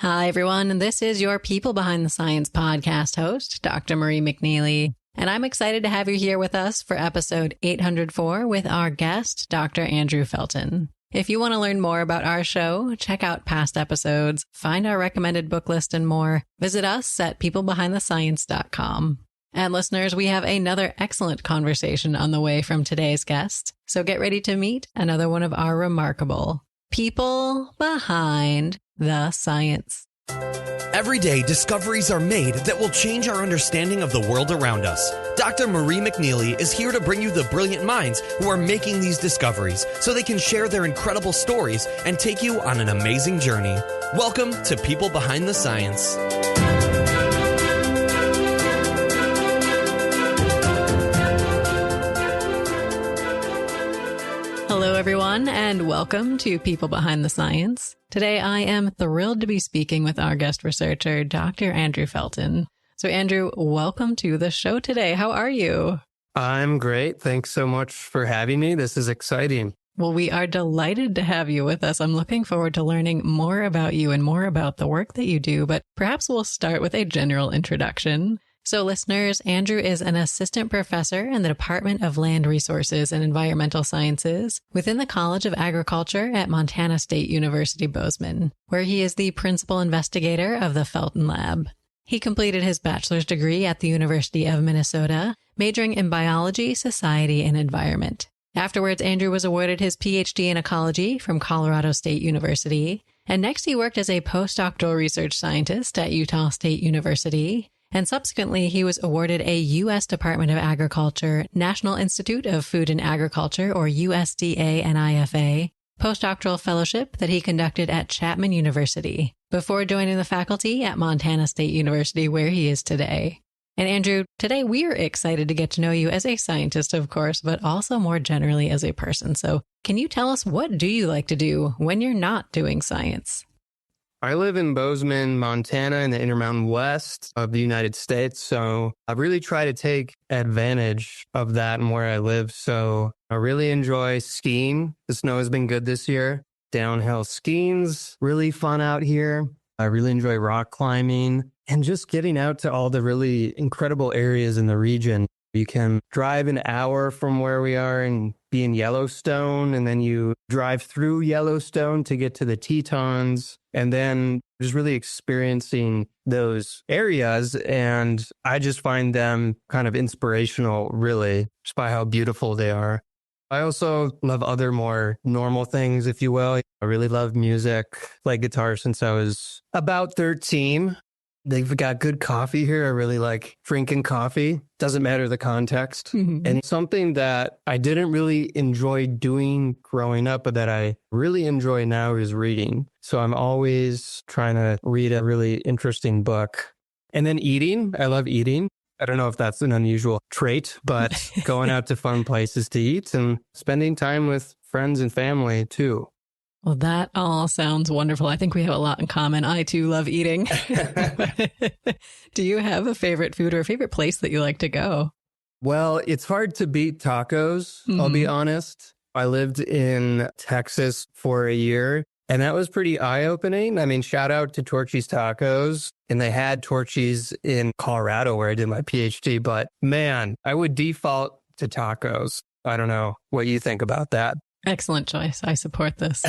Hi, everyone. This is your People Behind the Science podcast host, Dr. Marie McNeely. And I'm excited to have you here with us for episode 804 with our guest, Dr. Andrew Felton. If you want to learn more about our show, check out past episodes, find our recommended book list and more, visit us at peoplebehindthescience.com. And listeners, we have another excellent conversation on the way from today's guest. So get ready to meet another one of our remarkable people behind the science. Every day, discoveries are made that will change our understanding of the world around us. Dr. Marie McNeely is here to bring you the brilliant minds who are making these discoveries so they can share their incredible stories and take you on an amazing journey. Welcome to People Behind the Science. Hello, everyone, and welcome to People Behind the Science. Today, I am thrilled to be speaking with our guest researcher, Dr. Andrew Felton. So, Andrew, welcome to the show today. How are you? I'm great. Thanks so much for having me. This is exciting. Well, we are delighted to have you with us. I'm looking forward to learning more about you and more about the work that you do, but perhaps we'll start with a general introduction. So listeners, Andrew is an assistant professor in the Department of Land Resources and Environmental Sciences within the College of Agriculture at Montana State University-Bozeman, where he is the principal investigator of the Felton Lab. He completed his bachelor's degree at the University of Minnesota, majoring in biology, society, and environment. Afterwards, Andrew was awarded his PhD in ecology from Colorado State University, and next he worked as a postdoctoral research scientist at Utah State University. And subsequently, he was awarded a U.S. Department of Agriculture National Institute of Food and Agriculture, or USDA-NIFA, Postdoctoral Fellowship that he conducted at Chapman University, before joining the faculty at Montana State University, where he is today. And Andrew, today we are excited to get to know you as a scientist, of course, but also more generally as a person. So can you tell us, what do you like to do when you're not doing science? I live in Bozeman, Montana, in the Intermountain West of the United States. So I really try to take advantage of that and where I live. So I really enjoy skiing. The snow has been good this year. Downhill skiing's really fun out here. I really enjoy rock climbing and just getting out to all the really incredible areas in the region. You can drive an hour from where we are and be in Yellowstone, and then you drive through Yellowstone to get to the Tetons, and then just really experiencing those areas. And I just find them kind of inspirational, really, just by how beautiful they are. I also love other more normal things, if you will. I really love music, played guitar since I was about 13. They've got good coffee here. I really like drinking coffee. Doesn't matter the context. Mm-hmm. And something that I didn't really enjoy doing growing up, but that I really enjoy now is reading. So I'm always trying to read a really interesting book. And then eating. I love eating. I don't know if that's an unusual trait, but going out to fun places to eat and spending time with friends and family too. Well, that all sounds wonderful. I think we have a lot in common. I, too, love eating. Do you have a favorite food or a favorite place that you like to go? Well, it's hard to beat tacos, I'll be honest. I lived in Texas for a year, and that was pretty eye-opening. I mean, shout out to Torchy's Tacos. And they had Torchy's in Colorado where I did my PhD. But man, I would default to tacos. I don't know what you think about that. Excellent choice. I support this.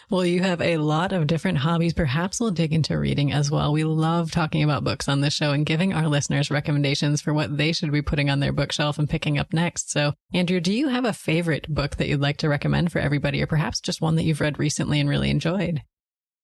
Well, you have a lot of different hobbies. Perhaps we'll dig into reading as well. We love talking about books on this show and giving our listeners recommendations for what they should be putting on their bookshelf and picking up next. So, Andrew, do you have a favorite book that you'd like to recommend for everybody, or perhaps just one that you've read recently and really enjoyed?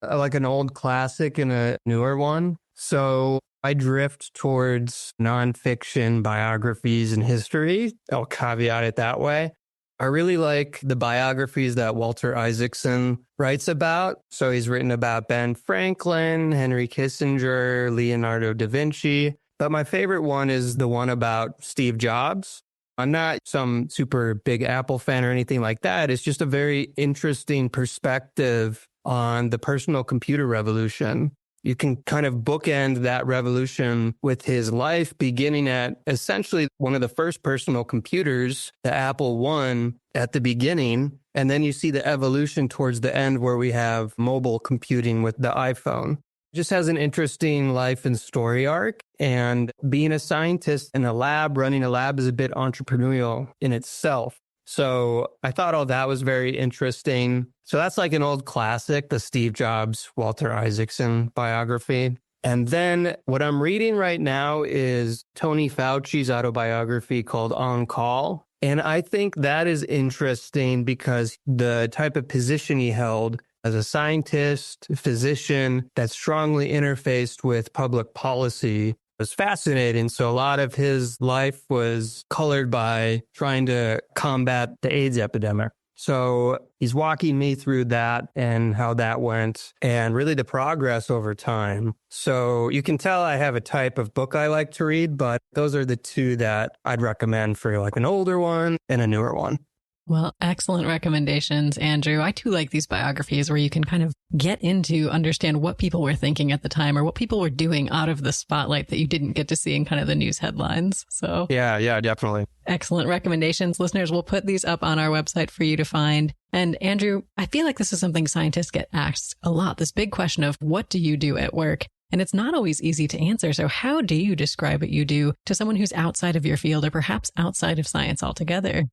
Like an old classic and a newer one. So I drift towards nonfiction biographies and history. I'll caveat it that way. I really like the biographies that Walter Isaacson writes about. So he's written about Ben Franklin, Henry Kissinger, Leonardo da Vinci. But my favorite one is the one about Steve Jobs. I'm not some super big Apple fan or anything like that. It's just a very interesting perspective on the personal computer revolution you can kind of bookend that revolution with his life beginning at essentially one of the first personal computers, the Apple I at the beginning. And then you see the evolution towards the end where we have mobile computing with the iPhone. Just has an interesting life and story arc. And being a scientist in a lab, running a lab is a bit entrepreneurial in itself. So I thought all that was very interesting. So that's like an old classic, the Steve Jobs, Walter Isaacson biography. And then what I'm reading right now is Tony Fauci's autobiography called On Call. And I think that is interesting because the type of position he held as a scientist, physician that strongly interfaced with public policy was fascinating. So a lot of his life was colored by trying to combat the AIDS epidemic. So he's walking me through that and how that went and really the progress over time. So you can tell I have a type of book I like to read, but those are the two that I'd recommend for like an older one and a newer one. Well, excellent recommendations, Andrew. I too like these biographies where you can kind of get into, understand what people were thinking at the time or what people were doing out of the spotlight that you didn't get to see in kind of the news headlines. So yeah, definitely. Excellent recommendations. Listeners, we'll put these up on our website for you to find. And Andrew, I feel like this is something scientists get asked a lot, this big question of what do you do at work? And it's not always easy to answer. So how do you describe what you do to someone who's outside of your field or perhaps outside of science altogether?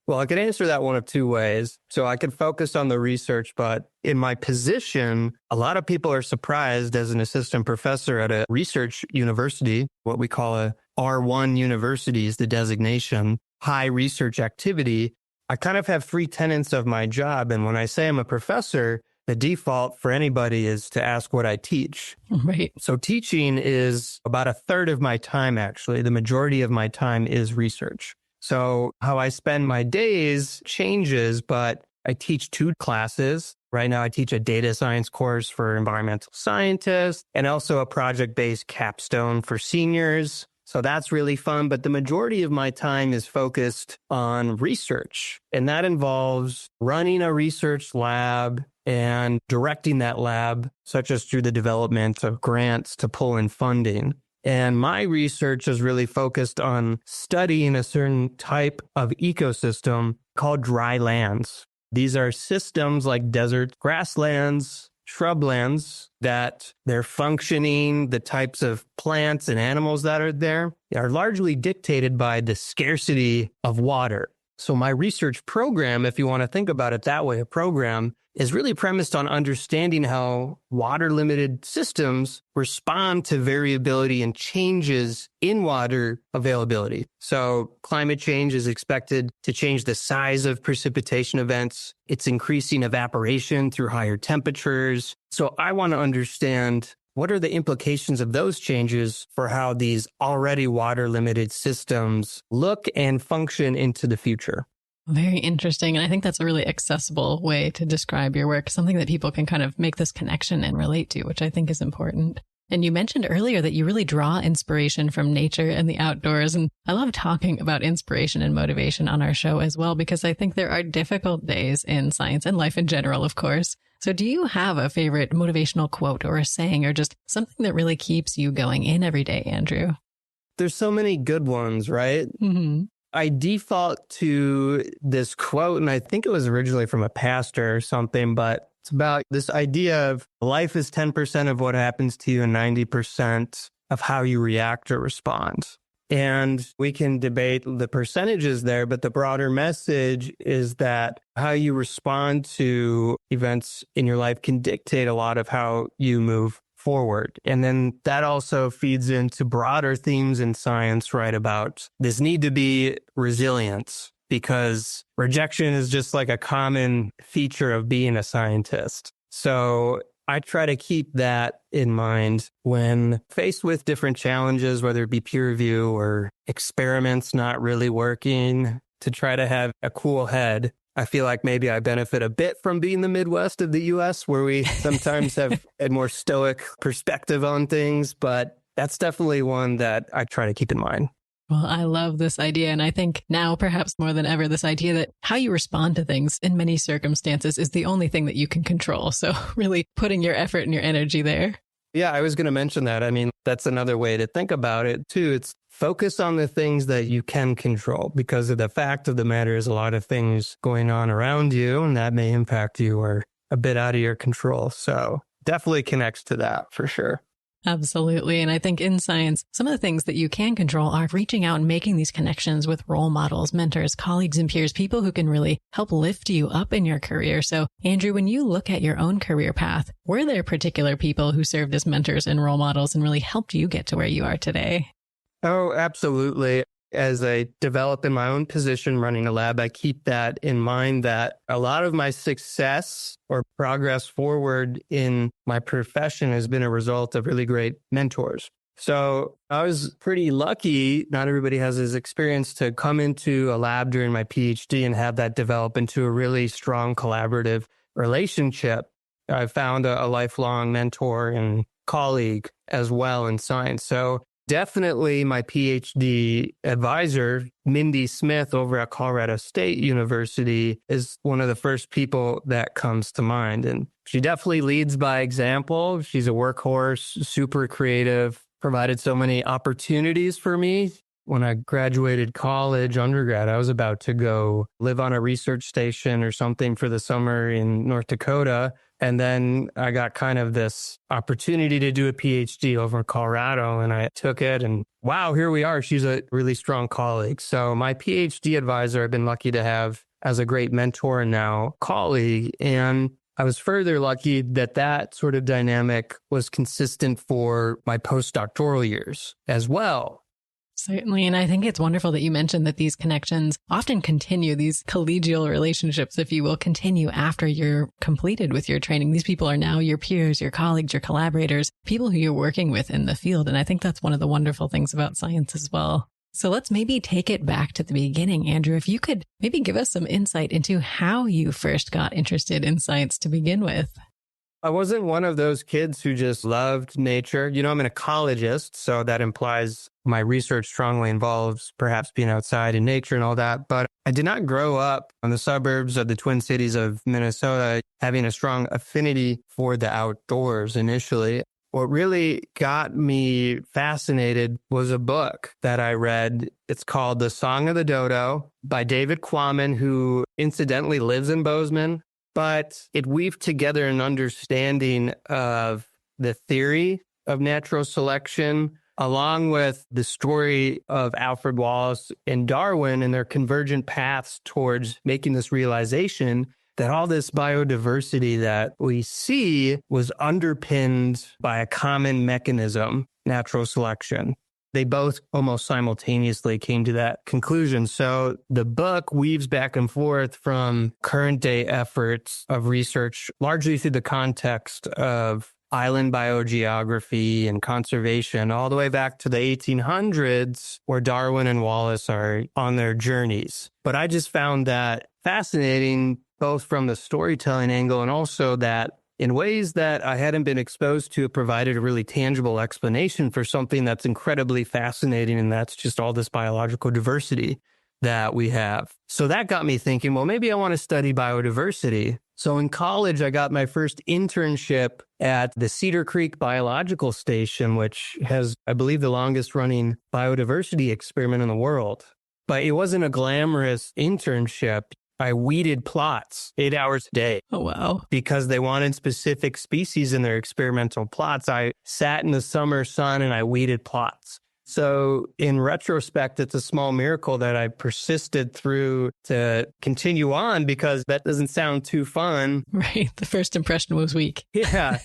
Well, I could answer that one of two ways. So I could focus on the research, but in my position, a lot of people are surprised as an assistant professor at a research university, what we call a R1 university is the designation, high research activity. I kind of have three tenets of my job. And when I say I'm a professor, the default for anybody is to ask what I teach. Right. So teaching is about a third of my time, actually. The majority of my time is research. So how I spend my days changes, but I teach two classes. Right now, I teach a data science course for environmental scientists and also a project-based capstone for seniors. So that's really fun. But the majority of my time is focused on research. And that involves running a research lab and directing that lab, such as through the development of grants to pull in funding. And my research is really focused on studying a certain type of ecosystem called drylands. These are systems like desert grasslands, shrublands that they're functioning, the types of plants and animals that are there are largely dictated by the scarcity of water. So my research program, if you want to think about it that way, a program is really premised on understanding how water-limited systems respond to variability and changes in water availability. So climate change is expected to change the size of precipitation events. It's increasing evaporation through higher temperatures. So I want to understand what are the implications of those changes for how these already water-limited systems look and function into the future. Very interesting. And I think that's a really accessible way to describe your work, something that people can kind of make this connection and relate to, which I think is important. And you mentioned earlier that you really draw inspiration from nature and the outdoors. And I love talking about inspiration and motivation on our show as well, because I think there are difficult days in science and life in general, of course. So do you have a favorite motivational quote or a saying or just something that really keeps you going in every day, Andrew? There's so many good ones, right? Mm-hmm. I default to this quote, and I think it was originally from a pastor or something, but it's about this idea of life is 10% of what happens to you and 90% of how you react or respond. And we can debate the percentages there, but the broader message is that how you respond to events in your life can dictate a lot of how you move forward. And then that also feeds into broader themes in science, right, about this need to be resilience, because rejection is just like a common feature of being a scientist. So I try to keep that in mind when faced with different challenges, whether it be peer review or experiments not really working, to try to have a cool head. I feel like maybe I benefit a bit from being the Midwest of the U.S., where we sometimes have a more stoic perspective on things, but that's definitely one that I try to keep in mind. Well, I love this idea. And I think now, perhaps more than ever, this idea that how you respond to things in many circumstances is the only thing that you can control. So really putting your effort and your energy there. Yeah, I was going to mention that. I mean, that's another way to think about it too. It's focus on the things that you can control, because of the fact of the matter is a lot of things going on around you and that may impact you or a bit out of your control. So definitely connects to that for sure. Absolutely. And I think in science, some of the things that you can control are reaching out and making these connections with role models, mentors, colleagues, and peers, people who can really help lift you up in your career. So, Andrew, when you look at your own career path, were there particular people who served as mentors and role models and really helped you get to where you are today? Oh, absolutely. As I develop in my own position running a lab, I keep that in mind that a lot of my success or progress forward in my profession has been a result of really great mentors. So I was pretty lucky. Not everybody has this experience to come into a lab during my PhD and have that develop into a really strong collaborative relationship. I found a lifelong mentor and colleague as well in science. So definitely my PhD advisor, Mindy Smith over at Colorado State University, is one of the first people that comes to mind. And she definitely leads by example. She's a workhorse, super creative, provided so many opportunities for me. When I graduated college, undergrad, I was about to go live on a research station or something for the summer in North Dakota. And then I got kind of this opportunity to do a PhD over in Colorado, and I took it. And wow, here we are. She's a really strong colleague. So my PhD advisor, I've been lucky to have as a great mentor and now colleague. And I was further lucky that that sort of dynamic was consistent for my postdoctoral years as well. Certainly. And I think it's wonderful that you mentioned that these connections often continue, these collegial relationships, if you will, continue after you're completed with your training. These people are now your peers, your colleagues, your collaborators, people who you're working with in the field. And I think that's one of the wonderful things about science as well. So let's maybe take it back to the beginning, Andrew. If you could maybe give us some insight into how you first got interested in science to begin with. I wasn't one of those kids who just loved nature. You know, I'm an ecologist, so that implies my research strongly involves perhaps being outside in nature and all that. But I did not grow up in the suburbs of the Twin Cities of Minnesota having a strong affinity for the outdoors initially. What really got me fascinated was a book that I read. It's called The Song of the Dodo by David Quammen, who incidentally lives in Bozeman. But it weaved together an understanding of the theory of natural selection, along with the story of Alfred Wallace and Darwin and their convergent paths towards making this realization that all this biodiversity that we see was underpinned by a common mechanism, natural selection. They both almost simultaneously came to that conclusion. So the book weaves back and forth from current day efforts of research, largely through the context of island biogeography and conservation, all the way back to the 1800s, where Darwin and Wallace are on their journeys. But I just found that fascinating, both from the storytelling angle and also that in ways that I hadn't been exposed to, it provided a really tangible explanation for something that's incredibly fascinating, and that's just all this biological diversity that we have. So that got me thinking, well, maybe I want to study biodiversity. So in college, I got my first internship at the Cedar Creek Biological Station, which has, I believe, the longest running biodiversity experiment in the world. But it wasn't a glamorous internship. I weeded plots 8 hours a day. Oh, wow. Because they wanted specific species in their experimental plots. I sat in the summer sun and I weeded plots. So in retrospect, it's a small miracle that I persisted through to continue on, because that doesn't sound too fun. Right. The first impression was weak. Yeah.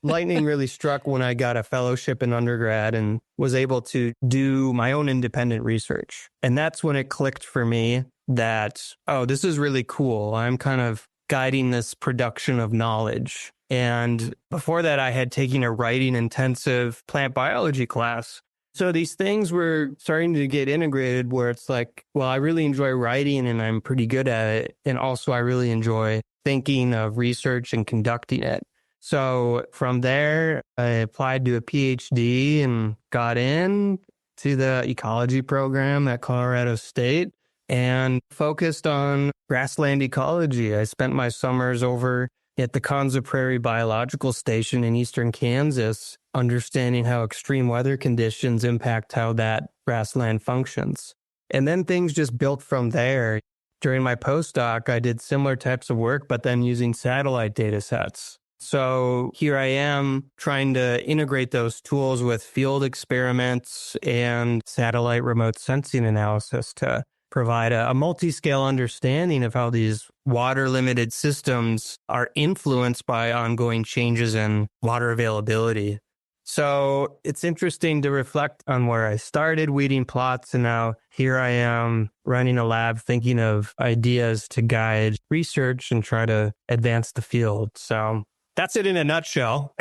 Lightning really struck when I got a fellowship in undergrad and was able to do my own independent research. And that's when it clicked for me that, oh, this is really cool. I'm kind of guiding this production of knowledge. And before that, I had taken a writing intensive plant biology class. So these things were starting to get integrated where it's like, well, I really enjoy writing and I'm pretty good at it. And also I really enjoy thinking of research and conducting it. So from there, I applied to a PhD and got in to the ecology program at Colorado State and focused on grassland ecology. I spent my summers over at the Konza Prairie Biological Station in eastern Kansas, understanding how extreme weather conditions impact how that grassland functions. And then things just built from there. During my postdoc, I did similar types of work, but then using satellite data sets. So here I am trying to integrate those tools with field experiments and satellite remote sensing analysis to provide a multi-scale understanding of how these water-limited systems are influenced by ongoing changes in water availability. So it's interesting to reflect on where I started weeding plots, and now here I am running a lab thinking of ideas to guide research and try to advance the field. So that's it in a nutshell.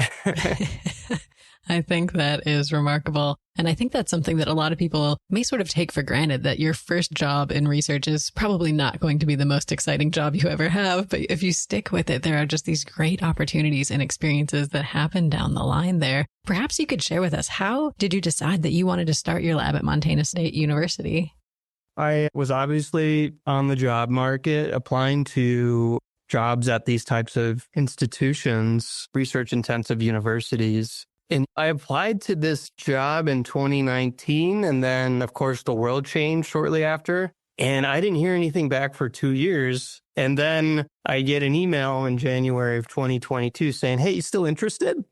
I think that is remarkable. And I think that's something that a lot of people may sort of take for granted, that your first job in research is probably not going to be the most exciting job you ever have. But if you stick with it, there are just these great opportunities and experiences that happen down the line there. Perhaps you could share with us, how did you decide that you wanted to start your lab at Montana State University? I was obviously on the job market, applying to jobs at these types of institutions, research-intensive universities. And I applied to this job in 2019, and then, of course, the world changed shortly after. And I didn't hear anything back for 2 years. And then I get an email in January of 2022 saying, "Hey, you still interested?"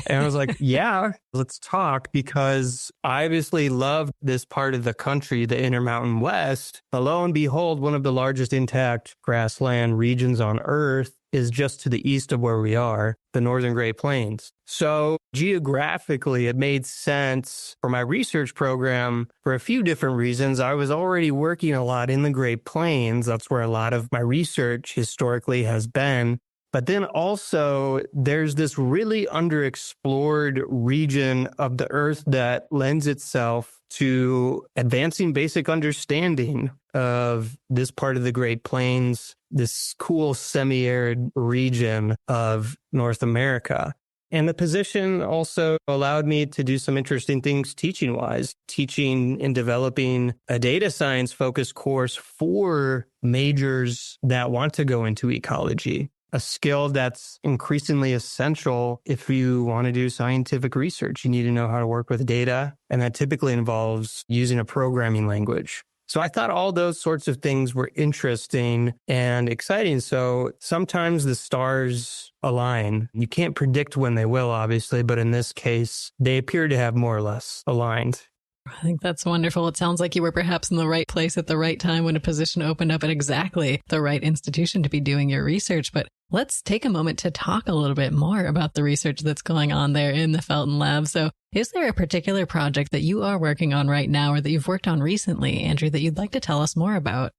And I was like, "Yeah, let's talk," because I obviously loved this part of the country, the Intermountain West. But lo and behold, one of the largest intact grassland regions on Earth is just to the east of where we are, the Northern Great Plains. So geographically, it made sense for my research program for a few different reasons. I was already working a lot in the Great Plains. That's where a lot of my research historically has been. But then also, there's this really underexplored region of the Earth that lends itself to advancing basic understanding of this part of the Great Plains, this cool semi-arid region of North America. And the position also allowed me to do some interesting things teaching-wise, teaching and developing a data science-focused course for majors that want to go into ecology, a skill that's increasingly essential if you want to do scientific research. You need to know how to work with data, and that typically involves using a programming language. So I thought all those sorts of things were interesting and exciting. So sometimes the stars align. You can't predict when they will, obviously, but in this case, they appear to have more or less aligned. I think that's wonderful. It sounds like you were perhaps in the right place at the right time when a position opened up at exactly the right institution to be doing your research. But let's take a moment to talk a little bit more about the research that's going on there in the Felton Lab. So is there a particular project that you are working on right now or that you've worked on recently, Andrew, that you'd like to tell us more about?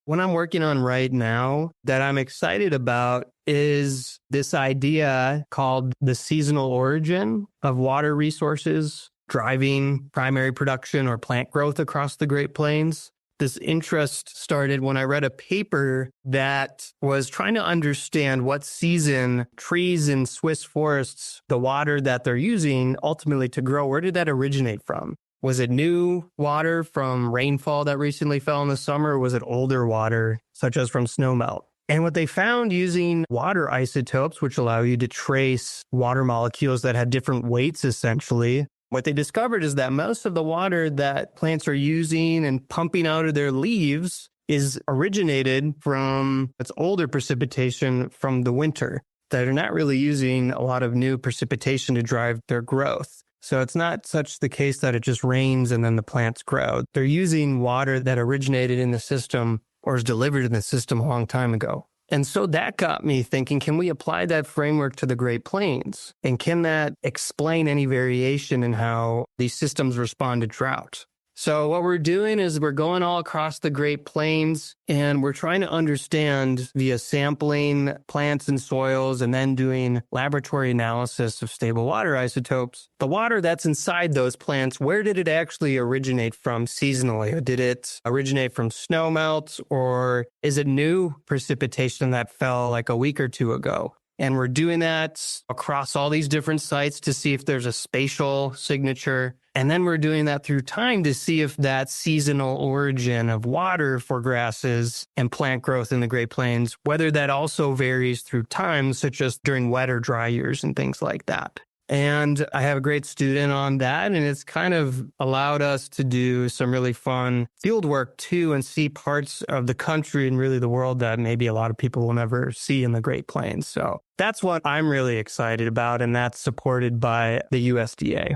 What I'm working on right now that I'm excited about is this idea called the seasonal origin of water resources driving primary production or plant growth across the Great Plains. This interest started when I read a paper that was trying to understand what season trees in Swiss forests, the water that they're using ultimately to grow, where did that originate from? Was it new water from rainfall that recently fell in the summer, or was it older water, such as from snowmelt? And what they found using water isotopes, which allow you to trace water molecules that had different weights, essentially, what they discovered is that most of the water that plants are using and pumping out of their leaves is originated from its older precipitation from the winter. They're not really using a lot of new precipitation to drive their growth. So it's not such the case that it just rains and then the plants grow. They're using water that originated in the system or is delivered in the system a long time ago. And so that got me thinking, can we apply that framework to the Great Plains? And can that explain any variation in how these systems respond to drought? So what we're doing is we're going all across the Great Plains and we're trying to understand via sampling plants and soils and then doing laboratory analysis of stable water isotopes. The water that's inside those plants, where did it actually originate from seasonally? Did it originate from snowmelt, or is it new precipitation that fell like a week or two ago? And we're doing that across all these different sites to see if there's a spatial signature. And then we're doing that through time to see if that seasonal origin of water for grasses and plant growth in the Great Plains, whether that also varies through time, such as during wet or dry years and things like that. And I have a great student on that, and it's kind of allowed us to do some really fun field work too and see parts of the country and really the world that maybe a lot of people will never see in the Great Plains. So that's what I'm really excited about, and that's supported by the USDA.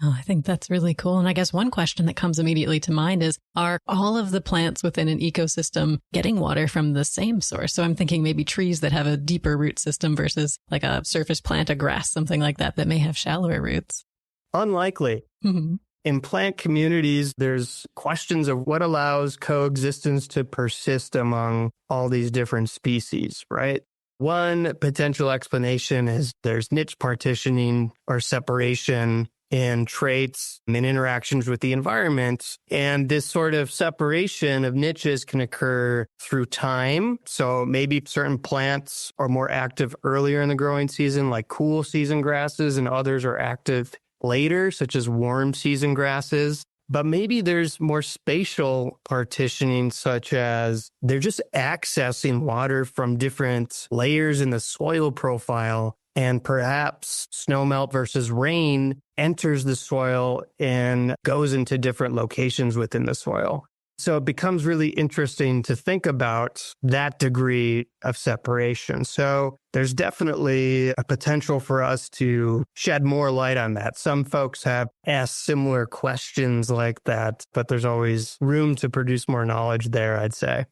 Oh, I think that's really cool. And I guess one question that comes immediately to mind is, are all of the plants within an ecosystem getting water from the same source? So I'm thinking maybe trees that have a deeper root system versus like a surface plant, a grass, something like that may have shallower roots. Unlikely. Mm-hmm. In plant communities, there's questions of what allows coexistence to persist among all these different species, right? One potential explanation is there's niche partitioning or separation in traits and interactions with the environment. And this sort of separation of niches can occur through time. So maybe certain plants are more active earlier in the growing season, like cool season grasses, and others are active later, such as warm season grasses. But maybe there's more spatial partitioning, such as they're just accessing water from different layers in the soil profile. And perhaps snowmelt versus rain enters the soil and goes into different locations within the soil. So it becomes really interesting to think about that degree of separation. So there's definitely a potential for us to shed more light on that. Some folks have asked similar questions like that, but there's always room to produce more knowledge there, I'd say.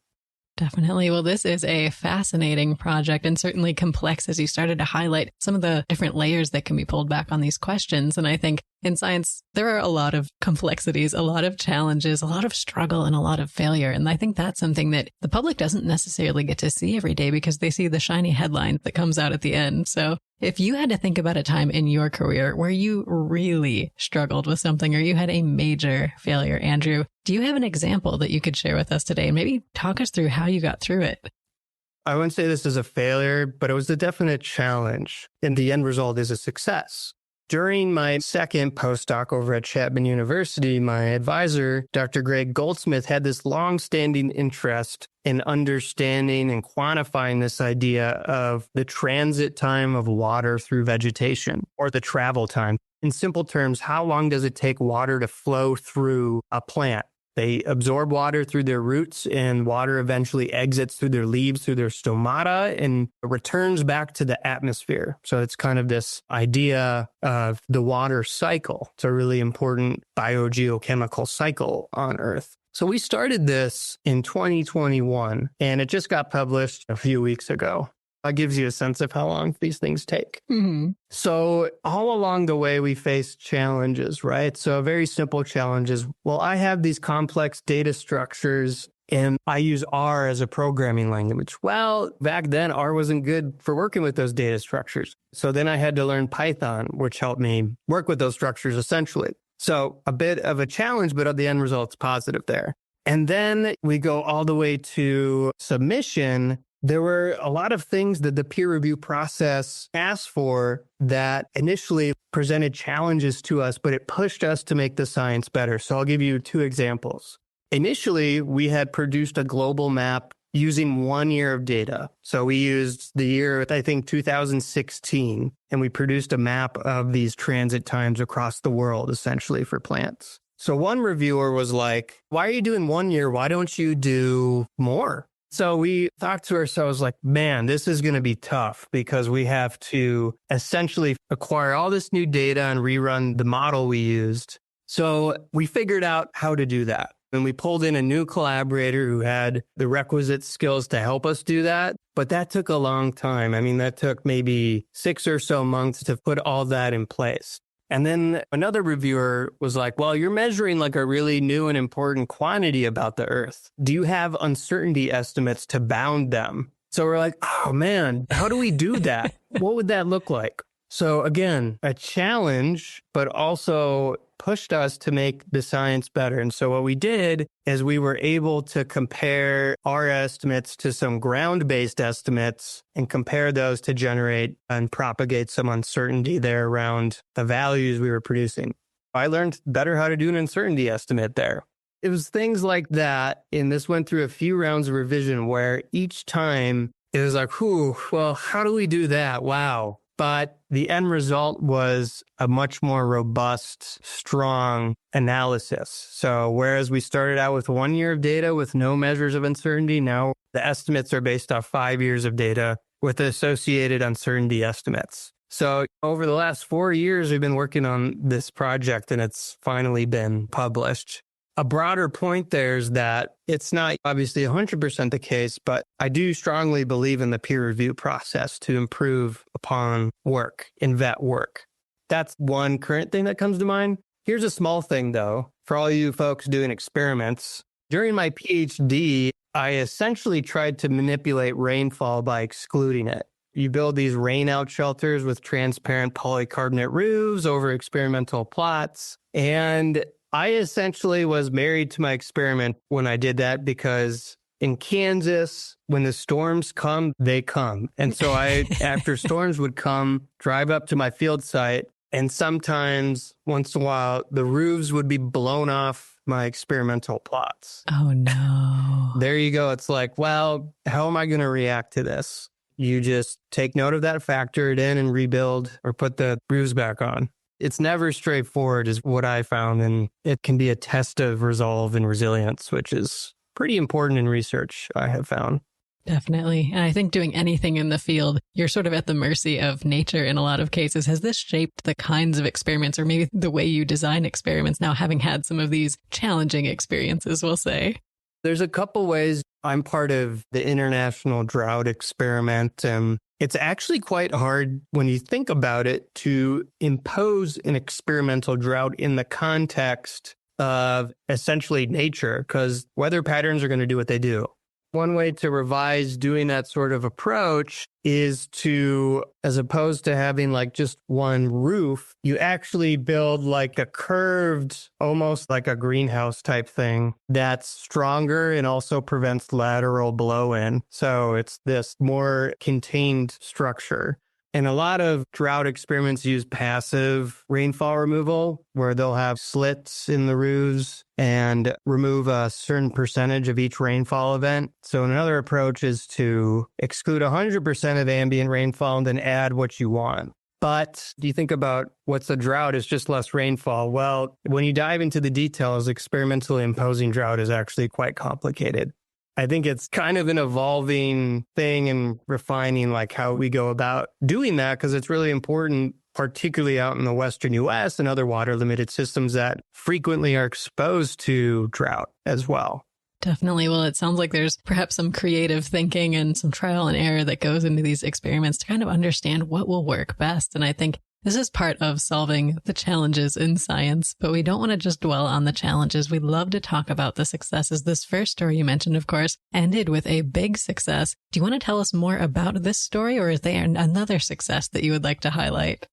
Definitely. Well, this is a fascinating project and certainly complex, as you started to highlight some of the different layers that can be pulled back on these questions. And I think in science, there are a lot of complexities, a lot of challenges, a lot of struggle, and a lot of failure. And I think that's something that the public doesn't necessarily get to see every day because they see the shiny headline that comes out at the end. So if you had to think about a time in your career where you really struggled with something or you had a major failure, Andrew, do you have an example that you could share with us today and maybe talk us through how you got through it? I wouldn't say this is a failure, but it was a definite challenge. And the end result is a success. During my second postdoc over at Chapman University, my advisor, Dr. Greg Goldsmith, had this long-standing interest in understanding and quantifying this idea of the transit time of water through vegetation, or the travel time. In simple terms, how long does it take water to flow through a plant? They absorb water through their roots, and water eventually exits through their leaves, through their stomata, and returns back to the atmosphere. So it's kind of this idea of the water cycle. It's a really important biogeochemical cycle on Earth. So we started this in 2021, and it just got published a few weeks ago. That gives you a sense of how long these things take. Mm-hmm. So all along the way, we face challenges, right? So very simple challenges. Well, I have these complex data structures and I use R as a programming language. Well, back then, R wasn't good for working with those data structures. So then I had to learn Python, which helped me work with those structures essentially. So a bit of a challenge, but the end result's positive there. And then we go all the way to submission. There were a lot of things that the peer review process asked for that initially presented challenges to us, but it pushed us to make the science better. So I'll give you two examples. Initially, we had produced a global map using 1 year of data. So we used the year, I think, 2016, and we produced a map of these transit times across the world, essentially, for plants. So one reviewer was like, why are you doing 1 year? Why don't you do more? So we thought to ourselves like, man, this is going to be tough because we have to essentially acquire all this new data and rerun the model we used. So we figured out how to do that. And we pulled in a new collaborator who had the requisite skills to help us do that. But that took a long time. I mean, that took maybe 6 or so months to put all that in place. And then another reviewer was like, well, you're measuring like a really new and important quantity about the Earth. Do you have uncertainty estimates to bound them? So we're like, oh man, how do we do that? What would that look like? So again, a challenge, but also pushed us to make the science better. And so what we did is we were able to compare our estimates to some ground-based estimates and compare those to generate and propagate some uncertainty there around the values we were producing. I learned better how to do an uncertainty estimate there. It was things like that. And this went through a few rounds of revision where each time it was like, well, how do we do that? Wow. But the end result was a much more robust, strong analysis. So whereas we started out with 1 year of data with no measures of uncertainty, now the estimates are based off 5 years of data with associated uncertainty estimates. So over the last 4 years, we've been working on this project and it's finally been published. A broader point there is that it's not obviously 100% the case, but I do strongly believe in the peer review process to improve upon work, in vet work. That's one current thing that comes to mind. Here's a small thing, though, for all you folks doing experiments. During my PhD, I essentially tried to manipulate rainfall by excluding it. You build these rainout shelters with transparent polycarbonate roofs over experimental plots, and I essentially was married to my experiment when I did that because in Kansas, when the storms come, they come. And so I, after storms would come, drive up to my field site, and sometimes, once in a while, the roofs would be blown off my experimental plots. Oh, no. There you go. It's like, well, how am I going to react to this? You just take note of that, factor it in, and rebuild or put the roofs back on. It's never straightforward is what I found, and it can be a test of resolve and resilience, which is pretty important in research, I have found. Definitely. And I think doing anything in the field, you're sort of at the mercy of nature in a lot of cases. Has this shaped the kinds of experiments or maybe the way you design experiments now, having had some of these challenging experiences, we'll say? There's a couple ways. I'm part of the International Drought Experiment, and it's actually quite hard when you think about it to impose an experimental drought in the context of essentially nature, because weather patterns are going to do what they do. One way to revise doing that sort of approach is to, as opposed to having like just one roof, you actually build like a curved, almost like a greenhouse type thing that's stronger and also prevents lateral blow-in. So it's this more contained structure. And a lot of drought experiments use passive rainfall removal, where they'll have slits in the roofs and remove a certain percentage of each rainfall event. So another approach is to exclude 100% of ambient rainfall and then add what you want. But do you think about what's a drought? It's just less rainfall. Well, when you dive into the details, experimentally imposing drought is actually quite complicated. I think it's kind of an evolving thing and refining like how we go about doing that, because it's really important, particularly out in the Western U.S. and other water limited systems that frequently are exposed to drought as well. Definitely. Well, it sounds like there's perhaps some creative thinking and some trial and error that goes into these experiments to kind of understand what will work best. And I think this is part of solving the challenges in science, but we don't want to just dwell on the challenges. We'd love to talk about the successes. This first story you mentioned, of course, ended with a big success. Do you want to tell us more about this story, or is there another success that you would like to highlight?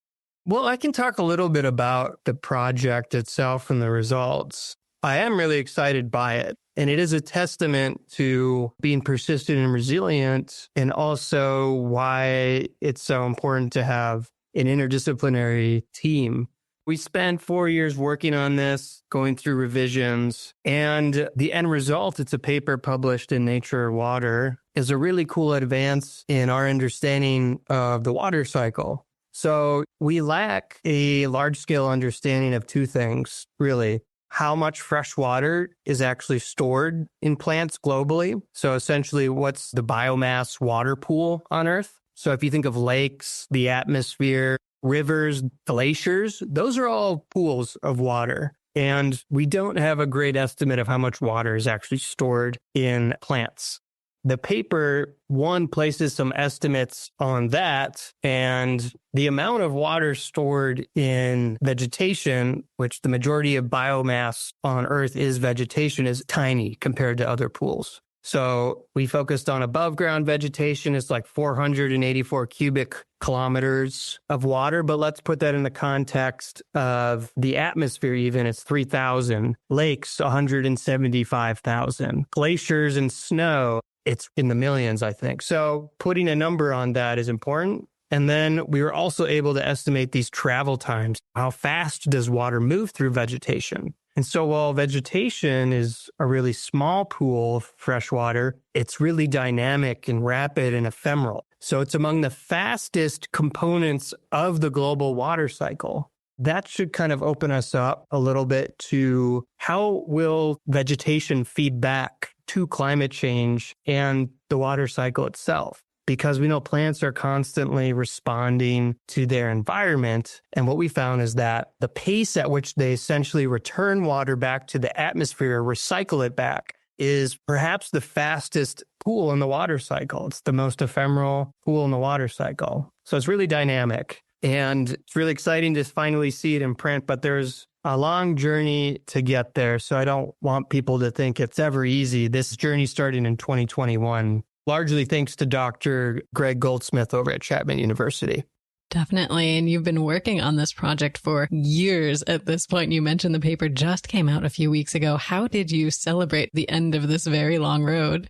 Well, I can talk a little bit about the project itself and the results. I am really excited by it, and it is a testament to being persistent and resilient, and also why it's so important to have an interdisciplinary team. We spent 4 years working on this, going through revisions, and the end result, it's a paper published in Nature Water, is a really cool advance in our understanding of the water cycle. So we lack a large-scale understanding of two things, really. How much fresh water is actually stored in plants globally. So essentially, what's the biomass water pool on Earth? So if you think of lakes, the atmosphere, rivers, glaciers, those are all pools of water. And we don't have a great estimate of how much water is actually stored in plants. The paper, one, places some estimates on that, and the amount of water stored in vegetation, which the majority of biomass on Earth is vegetation, is tiny compared to other pools. So we focused on above ground vegetation. It's like 484 cubic kilometers of water, but let's put that in the context of the atmosphere even. It's 3,000. Lakes, 175,000. Glaciers and snow, it's in the millions, I think. So putting a number on that is important. And then we were also able to estimate these travel times. How fast does water move through vegetation? And so while vegetation is a really small pool of fresh water, it's really dynamic and rapid and ephemeral. So it's among the fastest components of the global water cycle. That should kind of open us up a little bit to how will vegetation feed back to climate change and the water cycle itself. Because we know plants are constantly responding to their environment. And what we found is that the pace at which they essentially return water back to the atmosphere, recycle it back, is perhaps the fastest pool in the water cycle. It's the most ephemeral pool in the water cycle. So it's really dynamic. And it's really exciting to finally see it in print, but there's a long journey to get there. So I don't want people to think it's ever easy. This journey started in 2021. Largely thanks to Dr. Greg Goldsmith over at Chapman University. Definitely. And you've been working on this project for years at this point. You mentioned the paper just came out a few weeks ago. How did you celebrate the end of this very long road?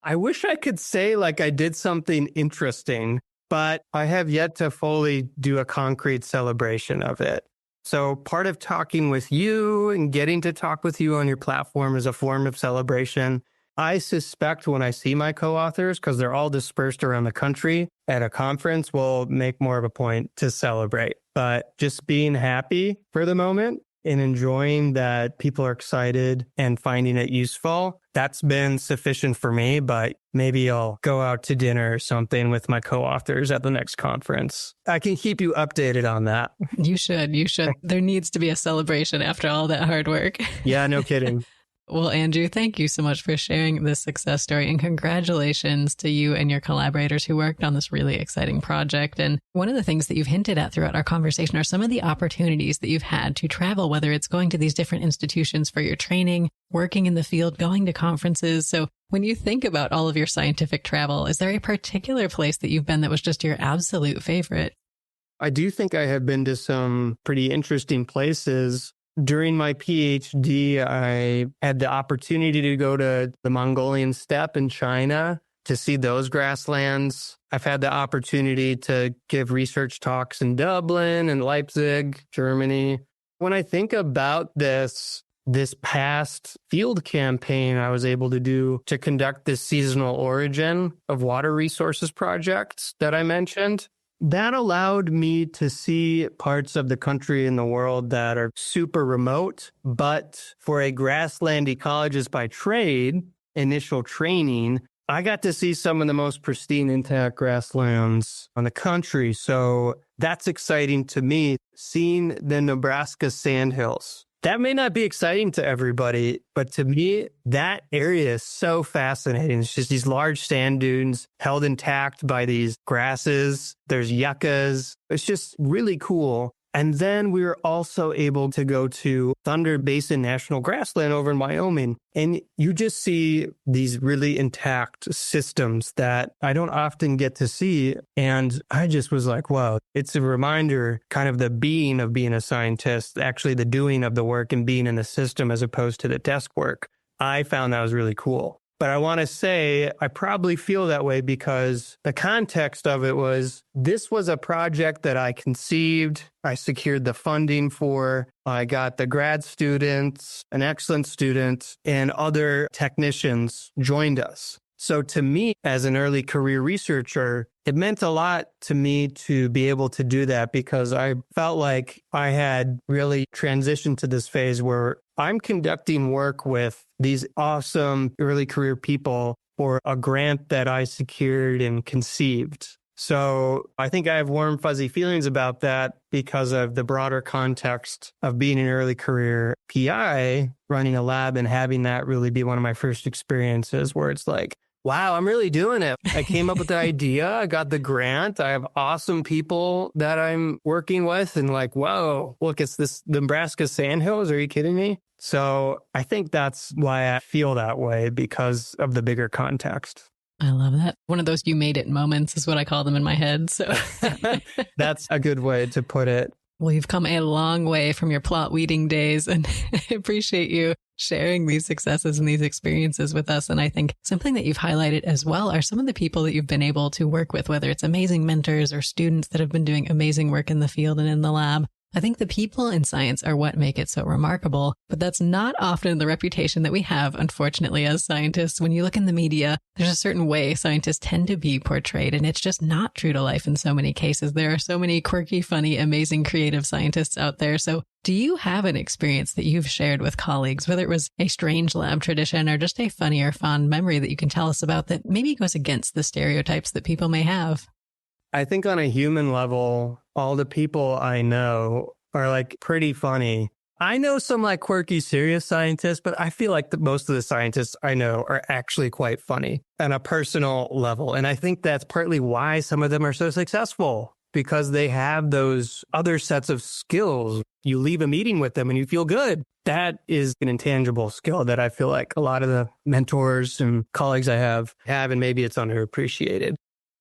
I wish I could say like I did something interesting, but I have yet to fully do a concrete celebration of it. So part of talking with you and getting to talk with you on your platform is a form of celebration. I suspect when I see my co-authors, because they're all dispersed around the country at a conference, we'll make more of a point to celebrate. But just being happy for the moment and enjoying that people are excited and finding it useful, that's been sufficient for me. But maybe I'll go out to dinner or something with my co-authors at the next conference. I can keep you updated on that. You should. There needs to be a celebration after all that hard work. Yeah, no kidding. Well, Andrew, thank you so much for sharing this success story, and congratulations to you and your collaborators who worked on this really exciting project. And one of the things that you've hinted at throughout our conversation are some of the opportunities that you've had to travel, whether it's going to these different institutions for your training, working in the field, going to conferences. So when you think about all of your scientific travel, is there a particular place that you've been that was just your absolute favorite? I do think I have been to some pretty interesting places. During my PhD, I had the opportunity to go to the Mongolian steppe in China to see those grasslands. I've had the opportunity to give research talks in Dublin and Leipzig, Germany. When I think about this past field campaign I was able to do to conduct this seasonal origin of water resources projects that I mentioned, that allowed me to see parts of the country and the world that are super remote. But for a grassland ecologist by trade, initial training, I got to see some of the most pristine intact grasslands on the country. So that's exciting to me, seeing the Nebraska sandhills. That may not be exciting to everybody, but to me, that area is so fascinating. It's just these large sand dunes held intact by these grasses. There's yuccas. It's just really cool. And then we were also able to go to Thunder Basin National Grassland over in Wyoming. And you just see these really intact systems that I don't often get to see. And I just was like, wow, it's a reminder, kind of the being of being a scientist, actually the doing of the work and being in the system as opposed to the desk work. I found that was really cool. But I want to say I probably feel that way because the context of it was, this was a project that I conceived, I secured the funding for, I got the grad students, an excellent student, and other technicians joined us. So to me, as an early career researcher, it meant a lot to me to be able to do that because I felt like I had really transitioned to this phase where I'm conducting work with these awesome early career people for a grant that I secured and conceived. So I think I have warm, fuzzy feelings about that because of the broader context of being an early career PI, running a lab and having that really be one of my first experiences where it's like, wow, I'm really doing it. I came up with the idea. I got the grant. I have awesome people that I'm working with. And like, whoa, look, it's this Nebraska Sandhills. Are you kidding me? So I think that's why I feel that way, because of the bigger context. I love that. One of those you made it moments is what I call them in my head. So that's a good way to put it. Well, you've come a long way from your plot weeding days, and I appreciate you sharing these successes and these experiences with us. And I think something that you've highlighted as well are some of the people that you've been able to work with, whether it's amazing mentors or students that have been doing amazing work in the field and in the lab. I think the people in science are what make it so remarkable, but that's not often the reputation that we have, unfortunately, as scientists. When you look in the media, there's a certain way scientists tend to be portrayed, and it's just not true to life in so many cases. There are so many quirky, funny, amazing, creative scientists out there. So do you have an experience that you've shared with colleagues, whether it was a strange lab tradition or just a funny or fond memory that you can tell us about that maybe goes against the stereotypes that people may have? I think on a human level, all the people I know are like pretty funny. I know some like quirky, serious scientists, but I feel like most of the scientists I know are actually quite funny on a personal level. And I think that's partly why some of them are so successful, because they have those other sets of skills. You leave a meeting with them and you feel good. That is an intangible skill that I feel like a lot of the mentors and colleagues I have, and maybe it's underappreciated.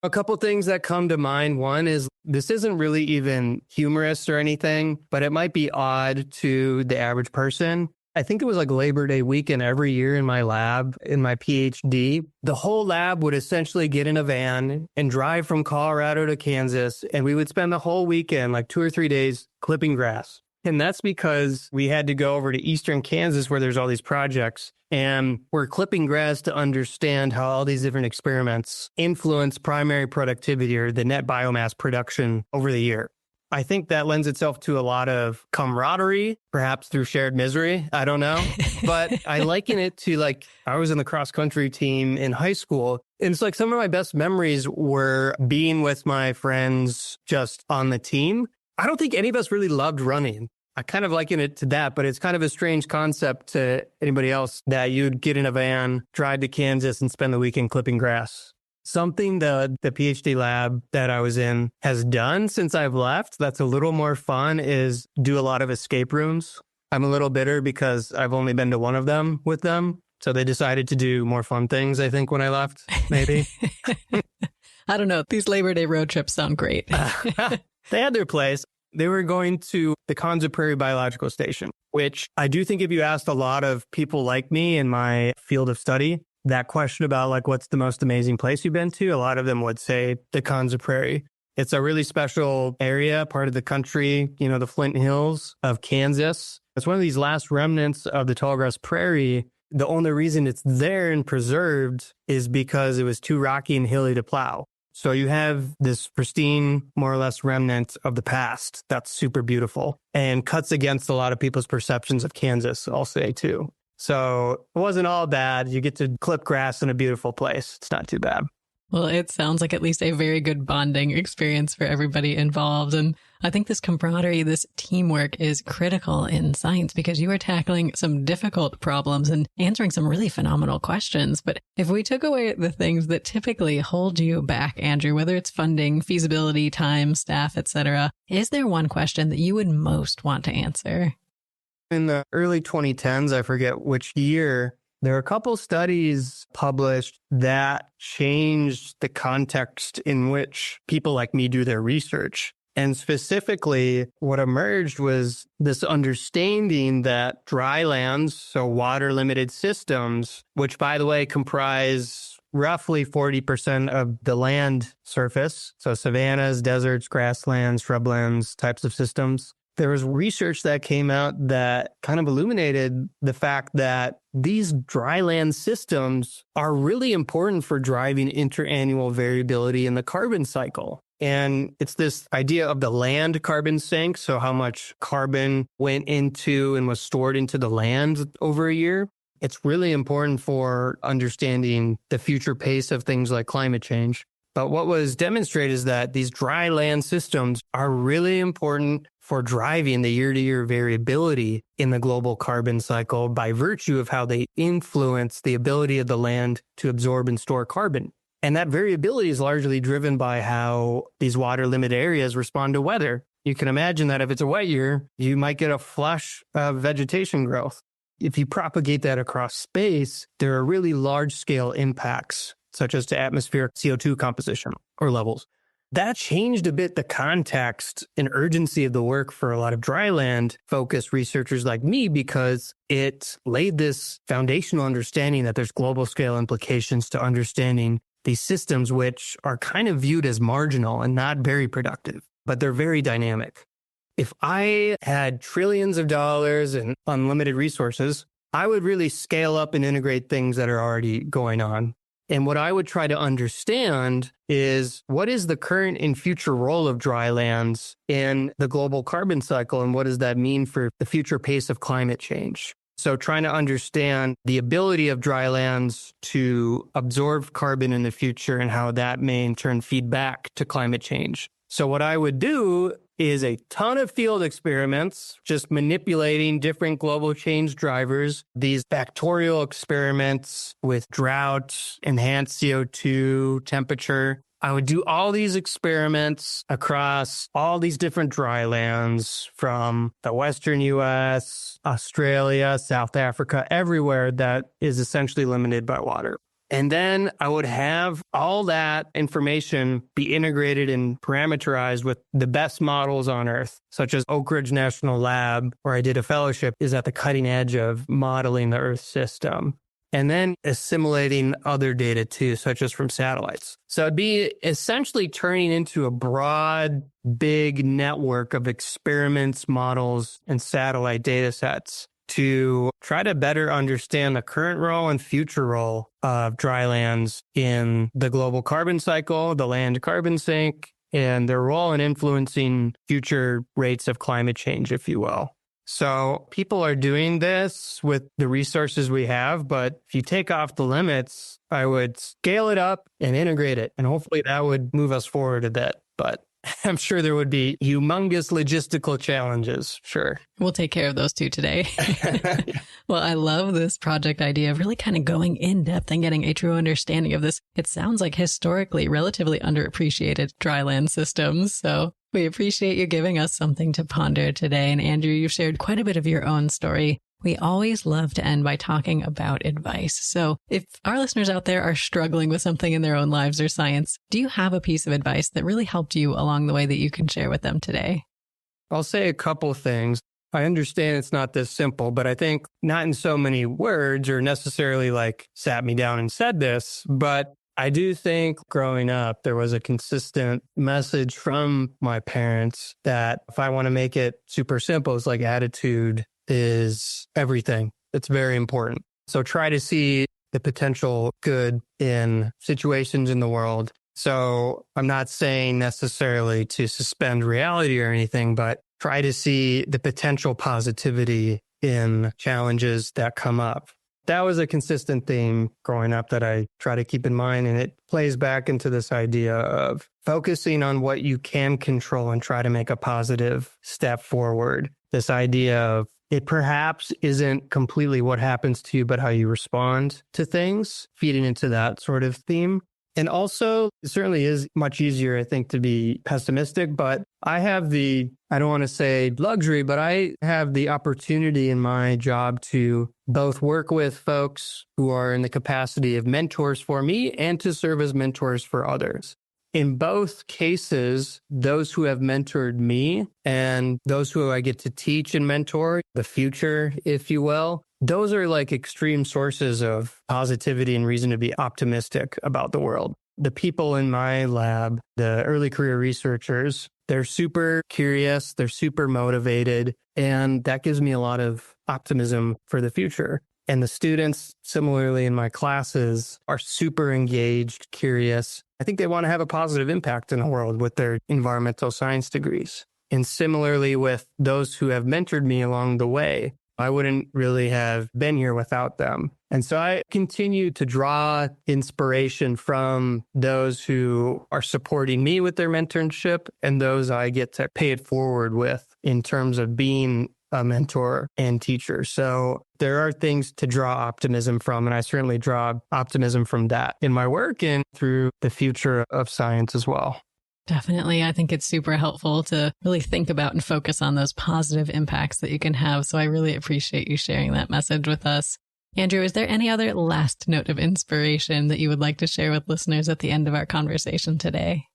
A couple things that come to mind. One is this isn't really even humorous or anything, but it might be odd to the average person. I think it was like Labor Day weekend every year in my lab, in my PhD. The whole lab would essentially get in a van and drive from Colorado to Kansas, and we would spend the whole weekend, like 2 or 3 days, clipping grass. And that's because we had to go over to eastern Kansas where there's all these projects. And we're clipping grass to understand how all these different experiments influence primary productivity or the net biomass production over the year. I think that lends itself to a lot of camaraderie, perhaps through shared misery. I don't know. But I liken it to like, I was in the cross country team in high school. And it's like some of my best memories were being with my friends just on the team. I don't think any of us really loved running. I kind of liken it to that, but it's kind of a strange concept to anybody else that you'd get in a van, drive to Kansas, and spend the weekend clipping grass. Something the PhD lab that I was in has done since I've left that's a little more fun is do a lot of escape rooms. I'm a little bitter because I've only been to one of them with them. So they decided to do more fun things, I think, when I left, maybe. I don't know. These Labor Day road trips sound great. They had their place. They were going to the Konza Prairie Biological Station, which I do think if you asked a lot of people like me in my field of study, that question about like, what's the most amazing place you've been to? A lot of them would say the Konza Prairie. It's a really special area, part of the country, you know, the Flint Hills of Kansas. It's one of these last remnants of the tallgrass prairie. The only reason it's there and preserved is because it was too rocky and hilly to plow. So you have this pristine, more or less remnant of the past that's super beautiful and cuts against a lot of people's perceptions of Kansas, I'll say too. So it wasn't all bad. You get to clip grass in a beautiful place. It's not too bad. Well, it sounds like at least a very good bonding experience for everybody involved. And I think this camaraderie, this teamwork is critical in science because you are tackling some difficult problems and answering some really phenomenal questions. But if we took away the things that typically hold you back, Andrew, whether it's funding, feasibility, time, staff, etc., is there one question that you would most want to answer? In the early 2010s, I forget which year, there are a couple studies published that changed the context in which people like me do their research. And specifically, what emerged was this understanding that drylands, so water-limited systems, which, by the way, comprise roughly 40% of the land surface, so savannas, deserts, grasslands, shrublands, types of systems. There was research that came out that kind of illuminated the fact that these dryland systems are really important for driving interannual variability in the carbon cycle. And it's this idea of the land carbon sink, so how much carbon went into and was stored into the land over a year. It's really important for understanding the future pace of things like climate change. But what was demonstrated is that these dry land systems are really important for driving the year-to-year variability in the global carbon cycle by virtue of how they influence the ability of the land to absorb and store carbon. And that variability is largely driven by how these water-limited areas respond to weather. You can imagine that if it's a wet year, you might get a flush of vegetation growth. If you propagate that across space, there are really large-scale impacts, such as to atmospheric CO2 composition or levels. That changed a bit the context and urgency of the work for a lot of dryland-focused researchers like me, because it laid this foundational understanding that there's global-scale implications to understanding these systems, which are kind of viewed as marginal and not very productive, but they're very dynamic. If I had trillions of dollars and unlimited resources, I would really scale up and integrate things that are already going on. And what I would try to understand is, what is the current and future role of drylands in the global carbon cycle, and what does that mean for the future pace of climate change? So trying to understand the ability of drylands to absorb carbon in the future and how that may in turn feed back to climate change. So what I would do is a ton of field experiments, just manipulating different global change drivers, these factorial experiments with drought, enhanced CO2, temperature. I would do all these experiments across all these different drylands from the Western US, Australia, South Africa, everywhere that is essentially limited by water. And then I would have all that information be integrated and parameterized with the best models on Earth, such as Oak Ridge National Lab, where I did a fellowship, is at the cutting edge of modeling the Earth system. And then assimilating other data too, such as from satellites. So it'd be essentially turning into a broad, big network of experiments, models, and satellite data sets to try to better understand the current role and future role of drylands in the global carbon cycle, the land carbon sink, and their role in influencing future rates of climate change, if you will. So people are doing this with the resources we have, but if you take off the limits, I would scale it up and integrate it. And hopefully that would move us forward a bit. But I'm sure there would be humongous logistical challenges. Sure. We'll take care of those too today. Well, I love this project idea of really kind of going in depth and getting a true understanding of this. It sounds like historically relatively underappreciated dryland systems. So we appreciate you giving us something to ponder today. And Andrew, you've shared quite a bit of your own story. We always love to end by talking about advice. So if our listeners out there are struggling with something in their own lives or science, do you have a piece of advice that really helped you along the way that you can share with them today? I'll say a couple things. I understand it's not this simple, but I think not in so many words or necessarily like sat me down and said this, but I do think growing up, there was a consistent message from my parents that if I want to make it super simple, it's like attitude is everything. It's very important. So try to see the potential good in situations in the world. So I'm not saying necessarily to suspend reality or anything, but try to see the potential positivity in challenges that come up. That was a consistent theme growing up that I try to keep in mind. And it plays back into this idea of focusing on what you can control and try to make a positive step forward. This idea of it perhaps isn't completely what happens to you, but how you respond to things, feeding into that sort of theme. And also, it certainly is much easier, I think, to be pessimistic, but I have I don't want to say luxury, but I have the opportunity in my job to both work with folks who are in the capacity of mentors for me and to serve as mentors for others. In both cases, those who have mentored me and those who I get to teach and mentor, the future, if you will, those are like extreme sources of positivity and reason to be optimistic about the world. The people in my lab, the early career researchers, they're super curious, they're super motivated, and that gives me a lot of optimism for the future. And the students, similarly in my classes, are super engaged, curious. I think they want to have a positive impact in the world with their environmental science degrees. And similarly with those who have mentored me along the way, I wouldn't really have been here without them. And so I continue to draw inspiration from those who are supporting me with their mentorship and those I get to pay it forward with in terms of being a mentor and teacher. So there are things to draw optimism from, and I certainly draw optimism from that in my work and through the future of science as well. Definitely. I think it's super helpful to really think about and focus on those positive impacts that you can have. So I really appreciate you sharing that message with us. Andrew, is there any other last note of inspiration that you would like to share with listeners at the end of our conversation today?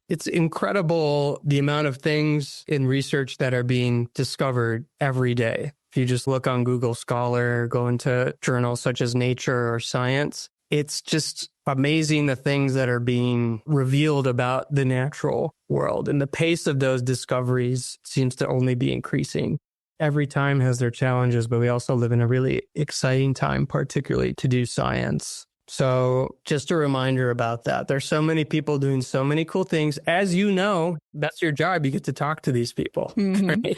It's incredible the amount of things in research that are being discovered every day. If you just look on Google Scholar, go into journals such as Nature or Science, it's just amazing the things that are being revealed about the natural world. And the pace of those discoveries seems to only be increasing. Every time has their challenges, but we also live in a really exciting time, particularly to do science. So just a reminder about that. There's so many people doing so many cool things. As you know, that's your job. You get to talk to these people. Right?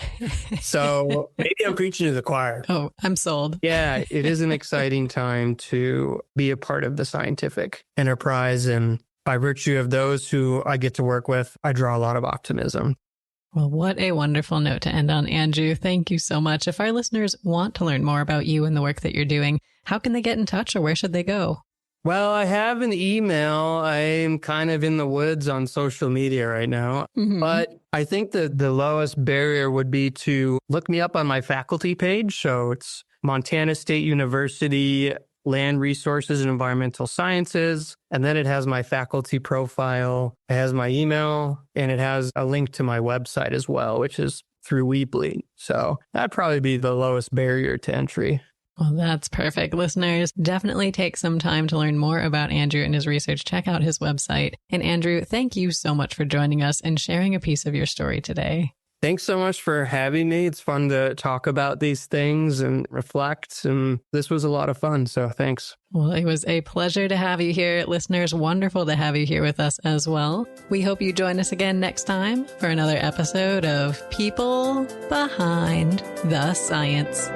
So maybe I'm preaching to the choir. Oh, I'm sold. Yeah, it is an exciting time to be a part of the scientific enterprise. And by virtue of those who I get to work with, I draw a lot of optimism. Well, what a wonderful note to end on, Andrew. Thank you so much. If our listeners want to learn more about you and the work that you're doing, how can they get in touch or where should they go? Well, I have an email. I'm kind of in the woods on social media right now, but I think that the lowest barrier would be to look me up on my faculty page. So it's Montana State University, Land Resources and Environmental Sciences. And then it has my faculty profile, it has my email, and it has a link to my website as well, which is through Weebly. So that'd probably be the lowest barrier to entry. Well, that's perfect. Listeners, definitely take some time to learn more about Andrew and his research. Check out his website. And Andrew, thank you so much for joining us and sharing a piece of your story today. Thanks so much for having me. It's fun to talk about these things and reflect. And this was a lot of fun. So thanks. Well, it was a pleasure to have you here. Listeners, wonderful to have you here with us as well. We hope you join us again next time for another episode of People Behind the Science.